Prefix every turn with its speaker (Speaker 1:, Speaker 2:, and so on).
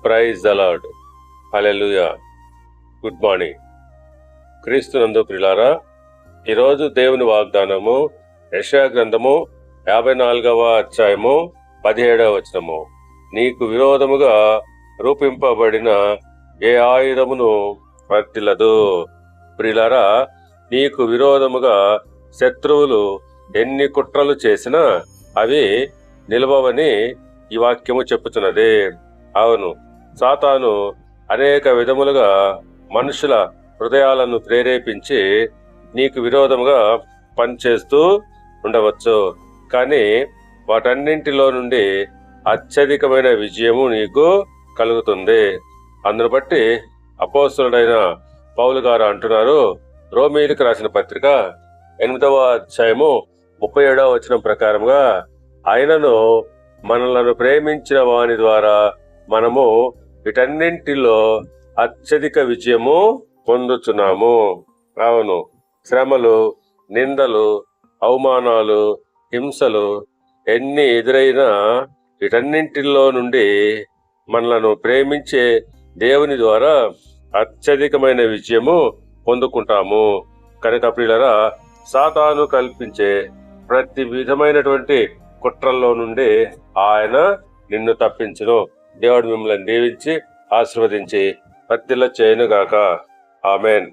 Speaker 1: Praise the Lord. Hallelujah. Good morning. క్రీస్తునందు ప్రియులారా, ఈరోజు దేవుని వాగ్దానము యెషయా గ్రంథము 54వ అధ్యాయము 17వ వచనము. నీకు విరోధముగా రూపింపబడిన ఏ ఆయుధమును వర్తిల్లదు. ప్రియులారా, నీకు విరోధముగా శత్రువులు ఎన్ని కుట్రలు చేసినా అవి నిలవవని ఈ వాక్యము చెప్పుతున్నది. అవును, సాతాను అనేక విధములుగా మనుషుల హృదయాలను ప్రేరేపించి నీకు విరోధముగా పనిచేస్తూ ఉండవచ్చు. కానీ వాటన్నింటిలో నుండి అత్యధికమైన విజయము నీకు కలుగుతుంది. అందును బట్టి అపోస్తలుడైన పౌలు గారు అంటున్నారు, రోమీయులకు రాసిన పత్రిక 8వ అధ్యాయము 37వ వచనం ప్రకారంగా, ఆయనను మనలను ప్రేమించిన వాని ద్వారా మనము వీటన్నింటిలో అత్యధిక విజయము పొందుతున్నాము. అవును, శ్రమలు, నిందలు, అవమానాలు, హింసలు ఎన్ని ఎదురైనా వీటన్నింటిలో నుండి మనలను ప్రేమించే దేవుని ద్వారా అత్యధికమైన విజయము పొందుకుంటాము. కనుక ప్రియులారా, సాతాను కల్పించే ప్రతి విధమైనటువంటి కుట్రల్లో నుండి ఆయన నిన్ను తప్పించును. దేవుడు మిమ్మల్ని దీవించి ఆశీర్వదించి వర్ధిల్ల చేయనుగాక. ఆమేన్.